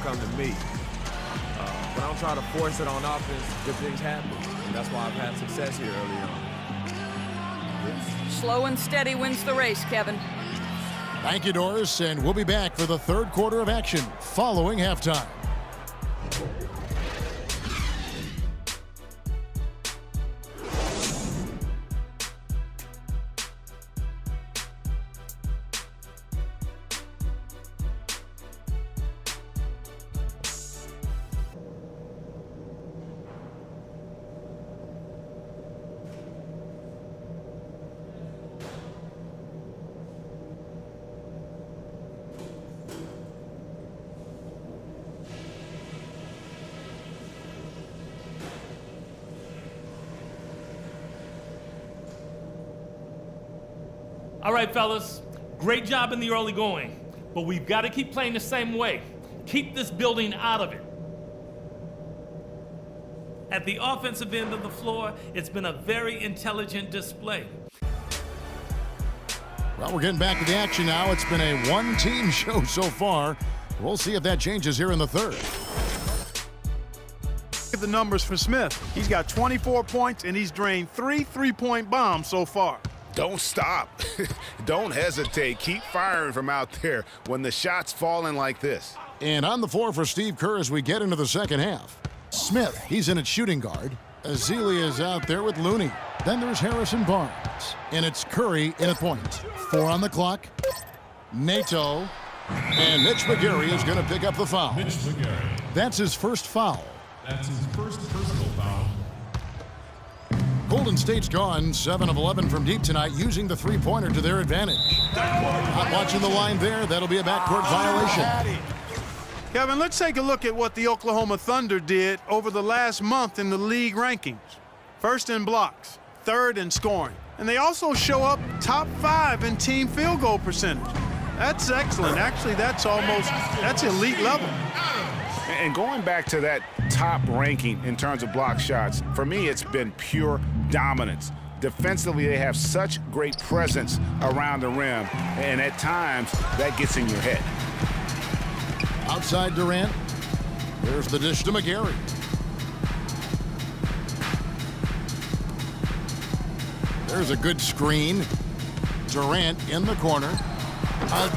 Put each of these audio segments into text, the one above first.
come to me. But I don't try to force it on offense. Good things happen. And that's why I've had success here early on. Slow and steady wins the race, Kevin. Thank you, Doris, and we'll be back for the third quarter of action following halftime. All right, fellas, great job in the early going, but we've got to keep playing the same way. Keep this building out of it. At the offensive end of the floor, it's been a very intelligent display. Well, we're getting back to the action now. It's been a one-team show so far. We'll see if that changes here in the third. Look at the numbers for Smith. He's got 24 points, and he's drained 3 three-point bombs so far. Don't stop. Don't hesitate. Keep firing from out there when the shot's falling like this. And on the floor for Steve Kerr as we get into the second half. Smith, he's in at shooting guard. Azili is out there with Looney. Then there's Harrison Barnes. And it's Curry in at point. 4 on the clock. Nato. And Mitch McGary is going to pick up the foul. Mitch McGary. That's his first foul. That's his first personal foul. Golden State's gone 7 of 11 from deep tonight, using the three-pointer to their advantage. Not watching the line there. That'll be a backcourt violation. Kevin, let's take a look at what the Oklahoma Thunder did over the last month in the league rankings. First in blocks, third in scoring, and they also show up top 5 in team field goal percentage. That's excellent. Actually, that's elite level. And going back to that top ranking in terms of block shots, for me, it's been pure dominance. Defensively, they have such great presence around the rim, and at times, that gets in your head. Outside Durant. There's the dish to McGary. There's a good screen. Durant in the corner.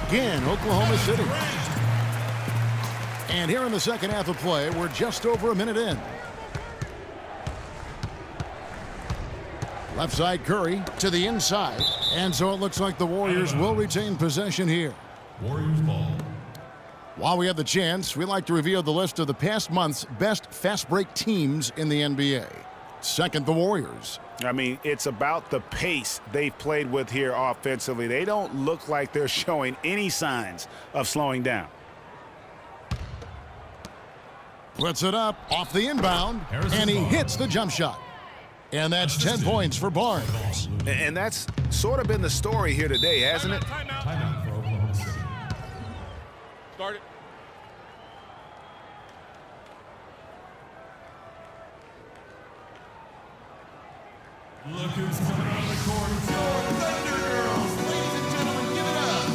Again, Oklahoma City. And here in the second half of play, we're just over a minute in. Left side Curry to the inside. And so it looks like the Warriors will retain possession here. Warriors ball. While we have the chance, we like to reveal the list of the past month's best fast break teams in the NBA. Second, the Warriors. I mean, it's about the pace they've played with here offensively. They don't look like they're showing any signs of slowing down. Puts it up off the inbound, and he hits the jump shot. And that's 10 points for Barnes. And that's sort of been the story here today, hasn't it? Timeout for Oklahoma City. Start it. Look who's coming on the court. It's your Thunder Girls. Ladies and gentlemen, give it up.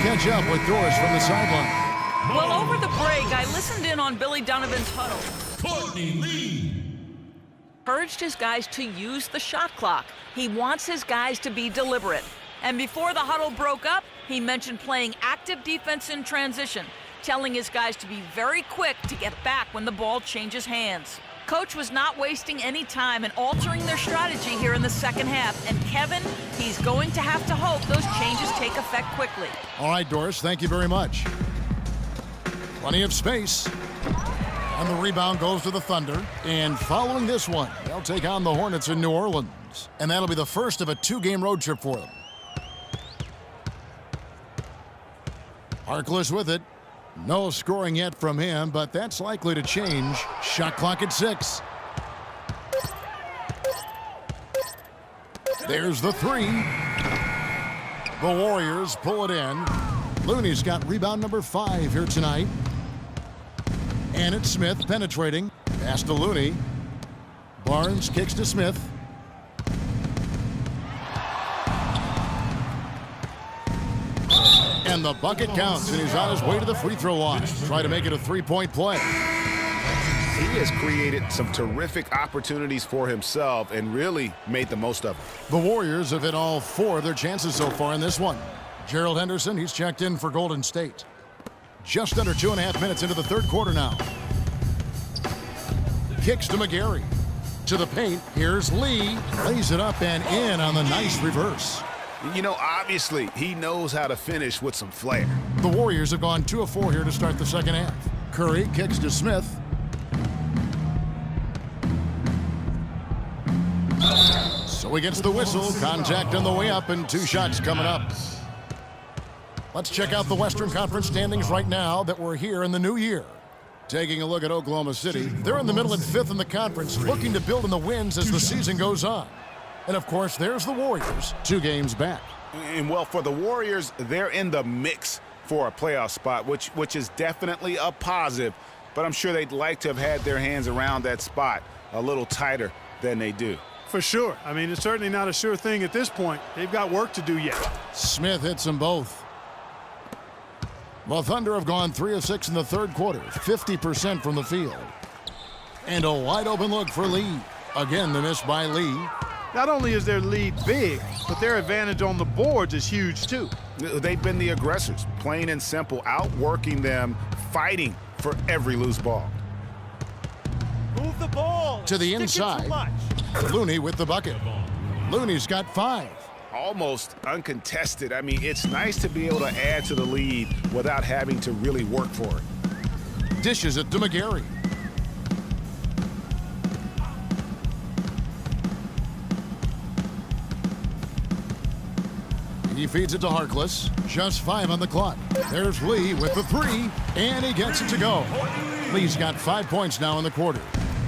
Catch up with Doris from the sideline. Well, over the break, I listened in on Billy Donovan's huddle. Courtney Lee. Encouraged his guys to use the shot clock. He wants his guys to be deliberate. And before the huddle broke up, he mentioned playing active defense in transition, telling his guys to be very quick to get back when the ball changes hands. Coach was not wasting any time in altering their strategy here in the second half. And Kevin, he's going to have to hope those changes take effect quickly. All right, Doris, thank you very much. Plenty of space. And the rebound goes to the Thunder. And following this one, they'll take on the Hornets in New Orleans. Warriors, and that'll be the first of a 2-game road trip for them. Harkless with it. No scoring yet from him, but that's likely to change. Shot clock at 6. There's the 3. The Warriors pull it in. Looney's got rebound number 5 here tonight. And it's Smith penetrating. Pass to Looney. Barnes kicks to Smith. And the bucket counts, and he's on his way to the free throw line. Try to make it a 3-point play. He has created some terrific opportunities for himself and really made the most of it. The Warriors have hit all 4 of their chances so far in this one. Gerald Henderson, he's checked in for Golden State. Just under 2.5 minutes into the third quarter now. Kicks to McGarry. To the paint, here's Lee. Lays it up and in on the nice reverse. You know, obviously, he knows how to finish with some flair. The Warriors have gone 2 of 4 here to start the second half. Curry kicks to Smith. So he gets the whistle. Contact on the way up and 2 shots coming up. Let's check out the Western Conference standings right now that we're here in the new year. Taking a look at Oklahoma City, they're in the middle and 5th in the conference, looking to build in the wins as the season goes on. And of course, there's the Warriors, 2 games back. And well, for the Warriors, they're in the mix for a playoff spot, which is definitely a positive. But I'm sure they'd like to have had their hands around that spot a little tighter than they do. For sure. I mean, it's certainly not a sure thing at this point. They've got work to do yet. Smith hits them both. The Thunder have gone 3 of 6 in the third quarter, 50% from the field. And a wide open look for Lee. Again, the miss by Lee. Not only is their lead big, but their advantage on the boards is huge too. They've been the aggressors, plain and simple, outworking them, fighting for every loose ball. Move the ball. To the inside. Looney with the bucket. Looney's got 5. Almost uncontested. I mean, it's nice to be able to add to the lead without having to really work for it. Dishes it to McGarry. He feeds it to Harkless. Just 5 on the clock. There's Lee with the 3, and he gets it to go. Lee's got 5 points now in the quarter.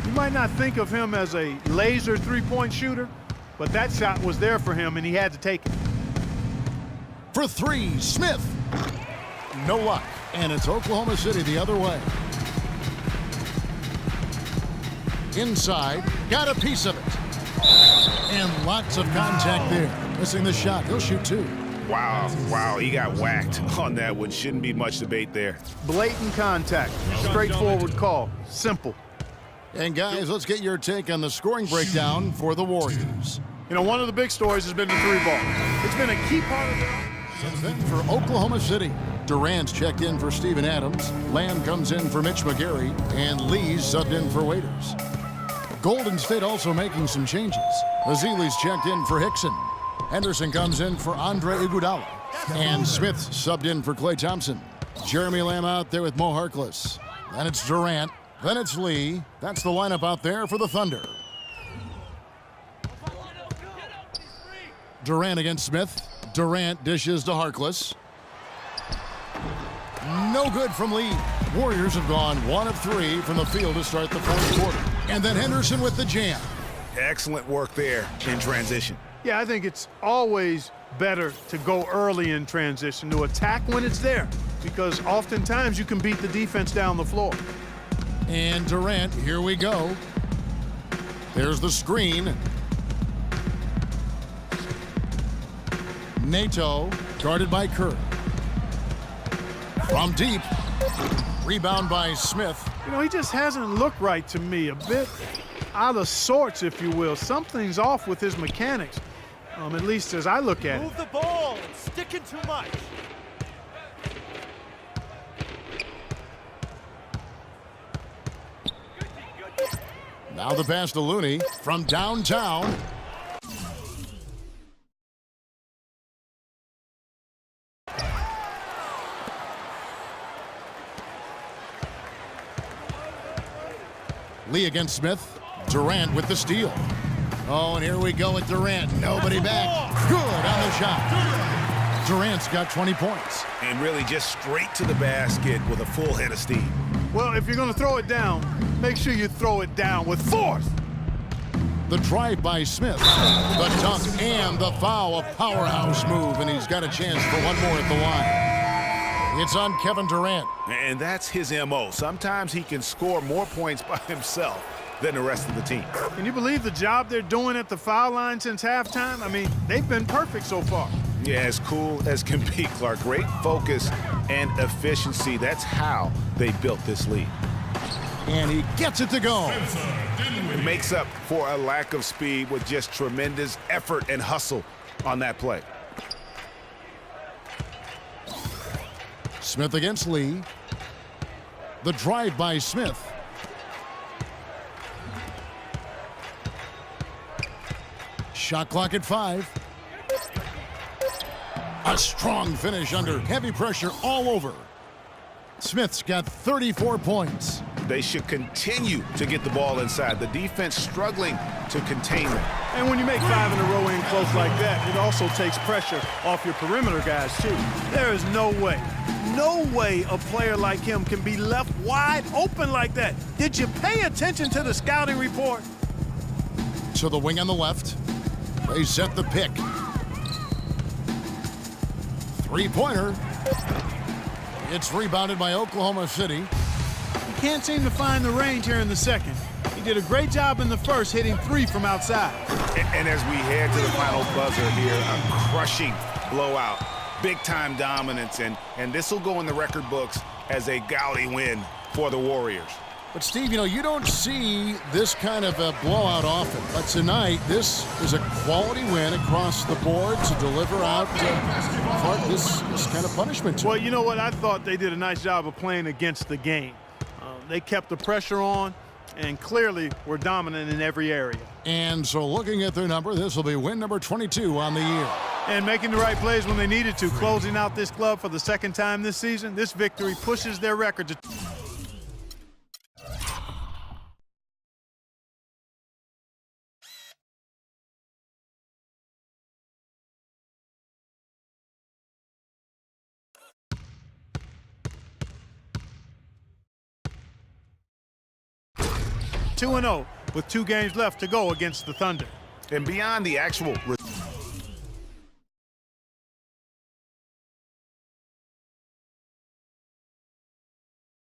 You might not think of him as a laser three-point shooter, but that shot was there for him, and he had to take it. For 3, Smith. No luck. And it's Oklahoma City the other way. Inside. Got a piece of it. And lots of contact there. Missing the shot. He'll shoot 2. Wow, he got whacked on that one. Shouldn't be much debate there. Blatant contact. Straightforward call. Simple. And guys, let's get your take on the scoring breakdown for the Warriors. You know, one of the big stories has been the 3-ball. It's been a key part of their... Then for Oklahoma City, Durant's checked in for Steven Adams. Lamb comes in for Mitch McGarry. And Lee's subbed in for Waiters. Golden State also making some changes. Ezeli's checked in for Hickson. Henderson comes in for Andre Iguodala. And Smith subbed in for Klay Thompson. Jeremy Lamb out there with Mo Harkless. Then it's Durant. Then it's Lee. That's the lineup out there for the Thunder. Durant against Smith. Durant dishes to Harkless. No good from Lee. Warriors have gone 1 of 3 from the field to start the fourth quarter. And then Henderson with the jam. Excellent work there in transition. Yeah, I think it's always better to go early in transition, to attack when it's there, because oftentimes you can beat the defense down the floor. And Durant, here we go. There's the screen. Nato, guarded by Kerr. From deep. Rebound by Smith. You know, he just hasn't looked right to me. A bit out of sorts, if you will. Something's off with his mechanics, at least as I look at it. Move the ball. It's sticking too much. Now the pass to Looney from downtown. Lee against Smith. Durant with the steal. Oh, and here we go with Durant. Nobody back. Good on the shot. Durant's got 20 points. And really just straight to the basket with a full head of steam. Well, if you're going to throw it down, make sure you throw it down with force. The drive by Smith. The dunk and the foul. A powerhouse move, and he's got a chance for one more at the line. It's on Kevin Durant. And that's his MO. Sometimes he can score more points by himself than the rest of the team. Can you believe the job they're doing at the foul line since halftime? I mean, they've been perfect so far. Yeah, as cool as can be, Clark. Great focus and efficiency. That's how they built this lead. And he gets it to go. It makes up for a lack of speed with just tremendous effort and hustle on that play. Smith against Lee. The drive by Smith. Shot clock at 5. A strong finish under heavy pressure all over. Smith's got 34 points. They should continue to get the ball inside. The defense struggling to contain them. And when you make 5 in a row in close like that, it also takes pressure off your perimeter guys, too. There is no way a player like him can be left wide open like that. Did you pay attention to the scouting report? To the wing on the left. They set the pick. Three-pointer. It's rebounded by Oklahoma City. He can't seem to find the range here in the second. He did a great job in the first, hitting 3 from outside. And as we head to the final buzzer here, a crushing blowout. Big-time dominance, and this will go in the record books as a gaudy win for the Warriors. But, Steve, you know, you don't see this kind of a blowout often. But tonight, this is a quality win across the board to deliver out this kind of punishment. Well, you know what? I thought they did a nice job of playing against the game. They kept the pressure on and clearly were dominant in every area. And so looking at their number, this will be win number 22 on the year. And making the right plays when they needed to, closing out this club for the second time this season. This victory pushes their record to... (2-0) with 2 games left to go against the Thunder. And beyond the actual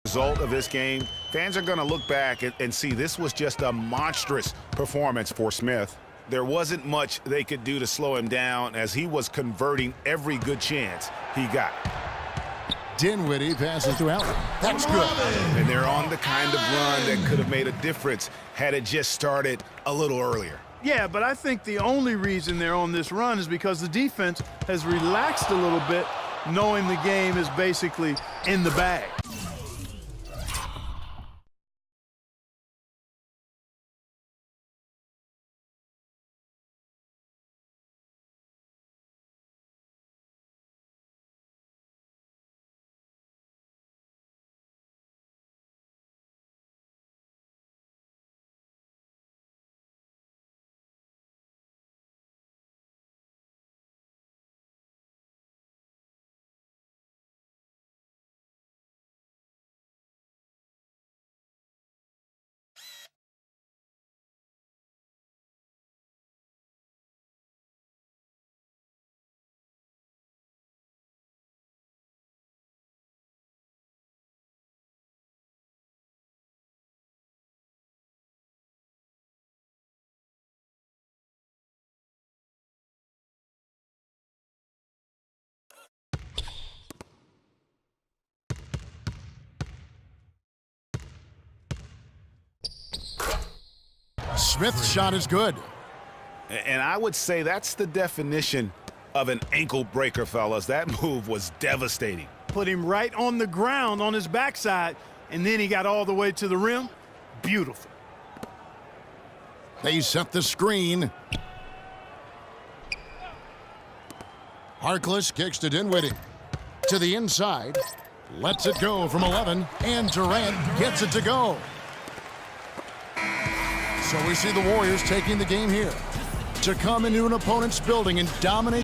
result of this game, fans are going to look back and see this was just a monstrous performance for Smith. There wasn't much they could do to slow him down as he was converting every good chance he got. Dinwiddie passes to Allen. That's good. And they're on the kind of run that could have made a difference had it just started a little earlier. Yeah, but I think the only reason they're on this run is because the defense has relaxed a little bit, knowing the game is basically in the bag. Smith's shot is good. And I would say that's the definition of an ankle breaker, fellas. That move was devastating. Put him right on the ground on his backside, and then he got all the way to the rim. Beautiful. They set the screen. Harkless kicks to Dinwiddie. To the inside. Lets it go from 11. And Durant gets it to go. So we see the Warriors taking the game here to come into an opponent's building and dominate.